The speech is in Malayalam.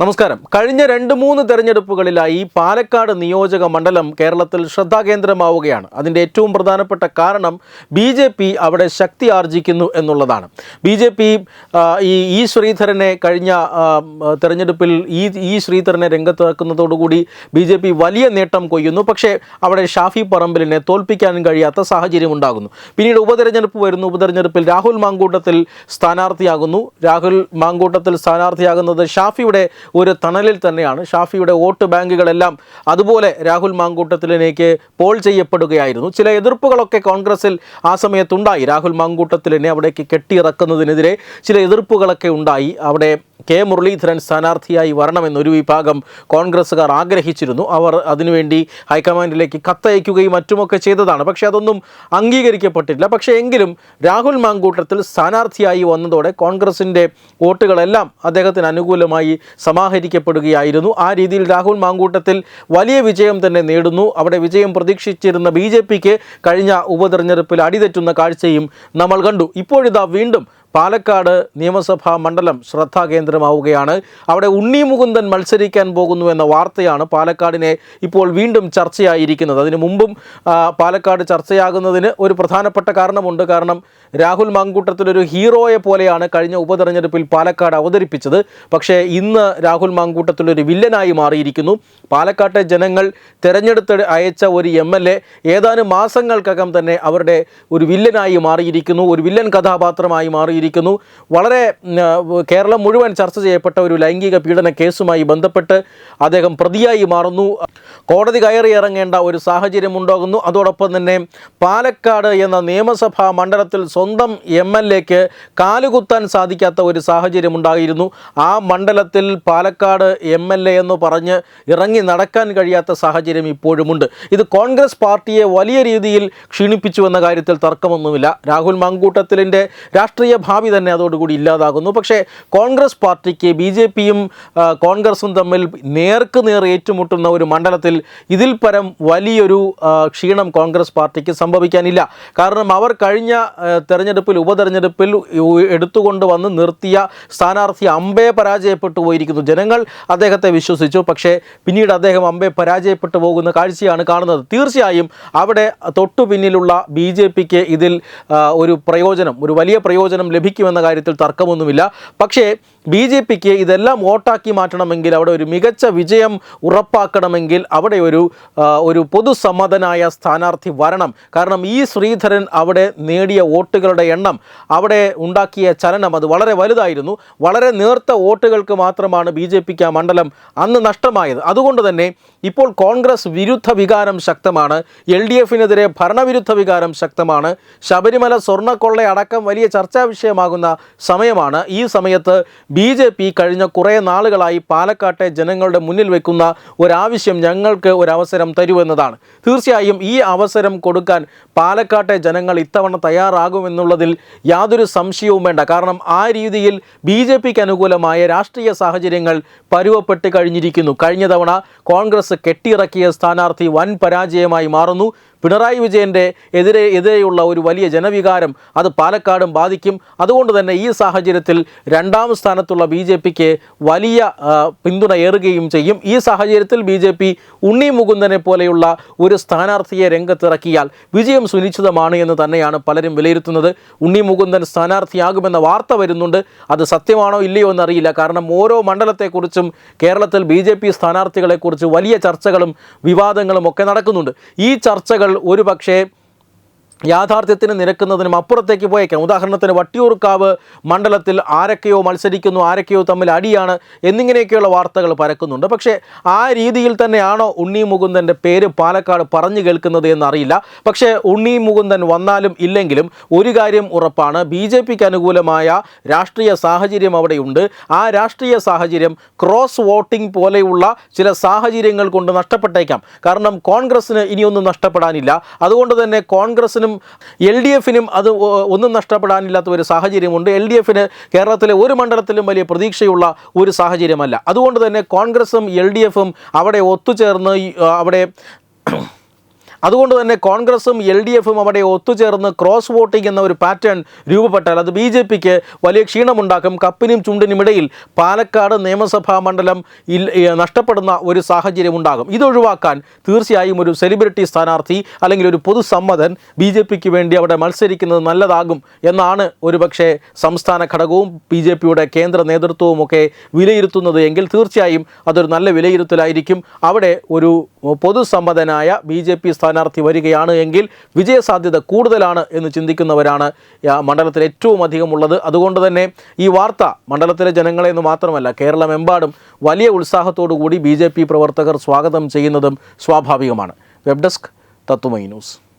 നമസ്കാരം. കഴിഞ്ഞ 2-3 തെരഞ്ഞെടുപ്പുകളിലായി പാലക്കാട് നിയോജക മണ്ഡലം കേരളത്തിൽ ശ്രദ്ധാകേന്ദ്രമാവുകയാണ്. അതിൻ്റെ ഏറ്റവും പ്രധാനപ്പെട്ട കാരണം BJP അവിടെ ശക്തി ആർജിക്കുന്നു എന്നുള്ളതാണ്. BJP ഈ ശ്രീധരനെ കഴിഞ്ഞ തെരഞ്ഞെടുപ്പിൽ ഈ ശ്രീധരനെ രംഗത്തിറക്കുന്നതോടുകൂടി BJP വലിയ നേട്ടം കൊയ്യുന്നു. പക്ഷേ അവിടെ ഷാഫി പറമ്പിലിനെ തോൽപ്പിക്കാൻ കഴിയാത്ത സാഹചര്യം ഉണ്ടാകുന്നു. പിന്നീട് ഉപതെരഞ്ഞെടുപ്പ് വരുന്നു. ഉപതെരഞ്ഞെടുപ്പിൽ രാഹുൽ മാങ്കൂട്ടത്തിൽ സ്ഥാനാർത്ഥിയാകുന്നു. രാഹുൽ മാങ്കൂട്ടത്തിൽ സ്ഥാനാർത്ഥിയാകുന്നത് ഷാഫിയുടെ ഒരു തണലിൽ തന്നെയാണ്. ഷാഫിയുടെ വോട്ട് ബാങ്കുകളെല്ലാം അതുപോലെ രാഹുൽ മാങ്കൂട്ടത്തിലേക്ക് പോൾ ചെയ്യപ്പെടുകയായിരുന്നു. ചില എതിർപ്പുകളൊക്കെ കോൺഗ്രസിൽ ആ സമയത്തുണ്ടായി. രാഹുൽ മാങ്കൂട്ടത്തിലിനെ അവിടേക്ക് കെട്ടിയിറക്കുന്നതിനെതിരെ ചില എതിർപ്പുകളൊക്കെ ഉണ്ടായി. അവിടെ കെ മുരളീധരൻ സ്ഥാനാർത്ഥിയായി വരണമെന്നൊരു വിഭാഗം കോൺഗ്രസ്സുകാർ ആഗ്രഹിച്ചിരുന്നു. അവർ അതിനുവേണ്ടി ഹൈക്കമാൻഡിലേക്ക് കത്തയക്കുകയും മറ്റുമൊക്കെ ചെയ്തതാണ്. പക്ഷേ അതൊന്നും അംഗീകരിക്കപ്പെട്ടില്ല. പക്ഷേ എങ്കിലും രാഹുൽ മാങ്കൂട്ടത്തിൽ സ്ഥാനാർത്ഥിയായി വന്നതോടെ കോൺഗ്രസിൻ്റെ വോട്ടുകളെല്ലാം അദ്ദേഹത്തിന് അനുകൂലമായി സമാഹരിക്കപ്പെടുകയായിരുന്നു. ആ രീതിയിൽ രാഹുൽ മാങ്കൂട്ടത്തിൽ വലിയ വിജയം തന്നെ നേടുന്നു. അവിടെ വിജയം പ്രതീക്ഷിച്ചിരുന്ന BJPക്ക് കഴിഞ്ഞ ഉപതെരഞ്ഞെടുപ്പിൽ അടിതെറ്റുന്ന കാഴ്ചയും നമ്മൾ കണ്ടു. ഇപ്പോഴിതാ വീണ്ടും പാലക്കാട് നിയമസഭാ മണ്ഡലം ശ്രദ്ധാകേന്ദ്രമാവുകയാണ്. അവിടെ ഉണ്ണി മുകുന്ദൻ മത്സരിക്കാൻ പോകുന്നു എന്ന വാർത്തയാണ് പാലക്കാടിനെ ഇപ്പോൾ വീണ്ടും ചർച്ചയായിരിക്കുന്നത്. അതിനു മുമ്പും പാലക്കാട് ചർച്ചയാകുന്നതിന് ഒരു പ്രധാനപ്പെട്ട കാരണമുണ്ട്. കാരണം രാഹുൽ മാങ്കൂട്ടത്തിലൊരു ഹീറോയെ പോലെയാണ് കഴിഞ്ഞ ഉപതെരഞ്ഞെടുപ്പിൽ പാലക്കാട് അവതരിപ്പിച്ചത്. പക്ഷേ ഇന്ന് രാഹുൽ മാങ്കൂട്ടത്തിലൊരു വില്ലനായി മാറിയിരിക്കുന്നു. പാലക്കാട്ടെ ജനങ്ങൾ തിരഞ്ഞെടുത്ത് അയച്ച ഒരു MLA ഏതാനും മാസങ്ങൾക്കകം തന്നെ അവരുടെ ഒരു വില്ലനായി മാറിയിരിക്കുന്നു. ഒരു വില്ലൻ കഥാപാത്രമായി മാറിയിരിക്കുന്നു. വളരെ കേരളം മുഴുവൻ ചർച്ച ചെയ്യപ്പെട്ട ഒരു ലൈംഗിക പീഡന കേസുമായി ബന്ധപ്പെട്ട് അദ്ദേഹം പ്രതിയായി മാറുന്നു. കോടതി കയറി ഇറങ്ങേണ്ട ഒരു സാഹചര്യം ഉണ്ടാകുന്നു. അതോടൊപ്പം തന്നെ പാലക്കാട് എന്ന നിയമസഭാ മണ്ഡലത്തിൽ സ്വന്തം MLAക്ക് കാലുകുത്താൻ സാധിക്കാത്ത ഒരു സാഹചര്യം ഉണ്ടായിരുന്നു. ആ മണ്ഡലത്തിൽ പാലക്കാട് MLA എന്ന് പറഞ്ഞ് ഇറങ്ങി നടക്കാൻ കഴിയാത്ത സാഹചര്യം ഇപ്പോഴുമുണ്ട്. ഇത് കോൺഗ്രസ് പാർട്ടിയെ വലിയ രീതിയിൽ ക്ഷീണിപ്പിച്ചു എന്ന കാര്യത്തിൽ തർക്കമൊന്നുമില്ല. രാഹുൽ മാങ്കൂട്ടത്തിലിൻ്റെ രാഷ്ട്രീയ ഭാവി തന്നെ അതോടുകൂടി ഇല്ലാതാകുന്നു. പക്ഷേ കോൺഗ്രസ് പാർട്ടിക്ക് BJPയും കോൺഗ്രസും തമ്മിൽ നേർക്കുനേർ ഏറ്റുമുട്ടുന്ന ഒരു മണ്ഡലത്തിൽ ഇതിൽ പരം വലിയൊരു ക്ഷീണം കോൺഗ്രസ് പാർട്ടിക്ക് സംഭവിക്കാനില്ല. കാരണം അവർ കഴിഞ്ഞ തെരഞ്ഞെടുപ്പിൽ ഉപതെരഞ്ഞെടുപ്പിൽ എടുത്തുകൊണ്ട് വന്ന് നിർത്തിയ സ്ഥാനാർത്ഥി അമ്പെ പരാജയപ്പെട്ടു പോയിരിക്കുന്നു. ജനങ്ങൾ അദ്ദേഹത്തെ വിശ്വസിച്ചു. പക്ഷേ പിന്നീട് അദ്ദേഹം അമ്പെ പരാജയപ്പെട്ടു പോകുന്ന കാഴ്ചയാണ് കാണുന്നത്. തീർച്ചയായും അവിടെ തൊട്ടു പിന്നിലുള്ള BJPക്ക് ഇതിൽ ഒരു വലിയ പ്രയോജനം ലഭിക്കുമെന്ന കാര്യത്തിൽ തർക്കമൊന്നുമില്ല. പക്ഷേ BJPക്ക് ഇതെല്ലാം വോട്ടാക്കി മാറ്റണമെങ്കിൽ, അവിടെ ഒരു മികച്ച വിജയം ഉറപ്പാക്കണമെങ്കിൽ അവിടെ ഒരു പൊതുസമ്മതനായ സ്ഥാനാർത്ഥി വരണം. കാരണം ഈ ശ്രീധരൻ അവിടെ നേടിയ വോട്ടുകളുടെ എണ്ണം, അവിടെ ഉണ്ടാക്കിയ ചലനം അത് വളരെ വലുതായിരുന്നു. വളരെ നേർത്ത വോട്ടുകൾക്ക് മാത്രമാണ് BJPക്ക് ആ മണ്ഡലം അന്ന് നഷ്ടമായത്. അതുകൊണ്ട് തന്നെ ഇപ്പോൾ കോൺഗ്രസ് വിരുദ്ധ വികാരം ശക്തമാണ്. LDFനെതിരെ ഭരണവിരുദ്ധ വികാരം ശക്തമാണ്. ശബരിമല സ്വർണ്ണക്കൊള്ള അടക്കം വലിയ ചർച്ചാ വിഷയമാകുന്ന സമയമാണ്. ഈ സമയത്ത് BJP കഴിഞ്ഞ കുറേ നാളുകളായി പാലക്കാട്ടെ ജനങ്ങളുടെ മുന്നിൽ വെക്കുന്ന ഒരാവശ്യം, ഞങ്ങൾക്ക് ഒരവസരം തരുമെന്നതാണ്. തീർച്ചയായും ഈ അവസരം കൊടുക്കാൻ പാലക്കാട്ടെ ജനങ്ങൾ ഇത്തവണ തയ്യാറാകുമെന്നുള്ളതിൽ യാതൊരു സംശയവും വേണ്ട. കാരണം ആ രീതിയിൽ BJPക്ക് അനുകൂലമായ രാഷ്ട്രീയ സാഹചര്യങ്ങൾ പരുവപ്പെട്ട് കഴിഞ്ഞിരിക്കുന്നു. കഴിഞ്ഞ തവണ കോൺഗ്രസ് കെട്ടിയിറക്കിയ സ്ഥാനാർത്ഥി വൻ പരാജയമായി മാറുന്നു. പിണറായി വിജയൻ്റെ എതിരെയുള്ള ഒരു വലിയ ജനവികാരം അത് പാലക്കാടും ബാധിക്കും. അതുകൊണ്ട് തന്നെ ഈ സാഹചര്യത്തിൽ രണ്ടാം സ്ഥാനത്തുള്ള BJPക്ക് വലിയ പിന്തുണ ഏറുകയും ചെയ്യും. ഈ സാഹചര്യത്തിൽ BJP ഉണ്ണി മുകുന്ദനെ പോലെയുള്ള ഒരു സ്ഥാനാർത്ഥിയെ രംഗത്തിറക്കിയാൽ വിജയം സുനിശ്ചിതമാണ് എന്ന് തന്നെയാണ് പലരും വിലയിരുത്തുന്നത്. ഉണ്ണി മുകുന്ദൻ സ്ഥാനാർത്ഥിയാകുമെന്ന വാർത്ത വരുന്നുണ്ട്. അത് സത്യമാണോ ഇല്ലയോ എന്നറിയില്ല. കാരണം ഓരോ മണ്ഡലത്തെക്കുറിച്ചും കേരളത്തിൽ BJP സ്ഥാനാർത്ഥികളെക്കുറിച്ച് വലിയ ചർച്ചകളും വിവാദങ്ങളും ഒക്കെ നടക്കുന്നുണ്ട്. ഈ ചർച്ചകൾ ഒരു പക്ഷേ യാഥാർത്ഥ്യത്തിന് നിരക്കുന്നതിനും അപ്പുറത്തേക്ക് പോയേക്കാം. ഉദാഹരണത്തിന് വട്ടിയൂർക്കാവ് മണ്ഡലത്തിൽ ആരൊക്കെയോ മത്സരിക്കുന്നു, ആരൊക്കെയോ തമ്മിൽ അടിയാണ് എന്നിങ്ങനെയൊക്കെയുള്ള വാർത്തകൾ പരക്കുന്നുണ്ട്. പക്ഷേ ആ രീതിയിൽ തന്നെയാണോ ഉണ്ണി മുകുന്ദൻ്റെ പേര് പാലക്കാട് പറഞ്ഞു കേൾക്കുന്നത് എന്നറിയില്ല. പക്ഷേ ഉണ്ണി മുകുന്ദൻ വന്നാലും ഇല്ലെങ്കിലും ഒരു കാര്യം ഉറപ്പാണ്, BJPക്ക് അനുകൂലമായ രാഷ്ട്രീയ സാഹചര്യം അവിടെയുണ്ട്. ആ രാഷ്ട്രീയ സാഹചര്യം ക്രോസ് വോട്ടിംഗ് പോലെയുള്ള ചില സാഹചര്യങ്ങൾ കൊണ്ട് നഷ്ടപ്പെട്ടേക്കാം. കാരണം കോൺഗ്രസ്സിന് ഇനിയൊന്നും നഷ്ടപ്പെടാനില്ല. അതുകൊണ്ട് തന്നെ കോൺഗ്രസ്സിനും LDFനും അത് ഒന്നും നഷ്ടപ്പെടാനില്ലാത്ത ഒരു സാഹചര്യമുണ്ട്. LDFന് കേരളത്തിലെ ഒരു മണ്ഡലത്തിലും വലിയ പ്രതീക്ഷയുള്ള ഒരു സാഹചര്യമല്ല. അതുകൊണ്ട് തന്നെ കോൺഗ്രസും LDFും അവിടെ ഒത്തുചേർന്ന് അതുകൊണ്ട് തന്നെ കോൺഗ്രസും LDFും അവിടെ ഒത്തുചേർന്ന് ക്രോസ് വോട്ടിംഗ് എന്ന ഒരു പാറ്റേൺ രൂപപ്പെട്ടാൽ അത് BJPക്ക് വലിയ ക്ഷീണമുണ്ടാക്കും. കപ്പിനും ചുണ്ടിനുമിടയിൽ പാലക്കാട് നിയമസഭാ മണ്ഡലം നഷ്ടപ്പെടുന്ന ഒരു സാഹചര്യം ഉണ്ടാകും. ഇതൊഴിവാക്കാൻ തീർച്ചയായും ഒരു സെലിബ്രിറ്റി സ്ഥാനാർത്ഥി അല്ലെങ്കിൽ ഒരു പൊതുസമ്മതൻ BJPക്ക് വേണ്ടി അവിടെ മത്സരിക്കുന്നത് നല്ലതാകും എന്നാണ് ഒരുപക്ഷെ സംസ്ഥാന ഘടകവും BJPയുടെ കേന്ദ്ര നേതൃത്വവുമൊക്കെ വിലയിരുത്തുന്നത് എങ്കിൽ തീർച്ചയായും അതൊരു നല്ല വിലയിരുത്തലായിരിക്കും. അവിടെ ഒരു പൊതുസമ്മതനായ BJP സ്ഥാനാർത്ഥി വരികയാണ് എങ്കിൽ വിജയസാധ്യത കൂടുതലാണ് എന്ന് ചിന്തിക്കുന്നവരാണ് മണ്ഡലത്തിൽ ഏറ്റവും അധികം ഉള്ളത്. അതുകൊണ്ട് തന്നെ ഈ വാർത്ത മണ്ഡലത്തിലെ ജനങ്ങളെ എന്ന് മാത്രമല്ല കേരളമെമ്പാടും വലിയ ഉത്സാഹത്തോടു കൂടി BJP പ്രവർത്തകർ സ്വാഗതം ചെയ്യുന്നതും സ്വാഭാവികമാണ്. വെബ് ഡെസ്ക് തത്തുമൈ ന്യൂസ്.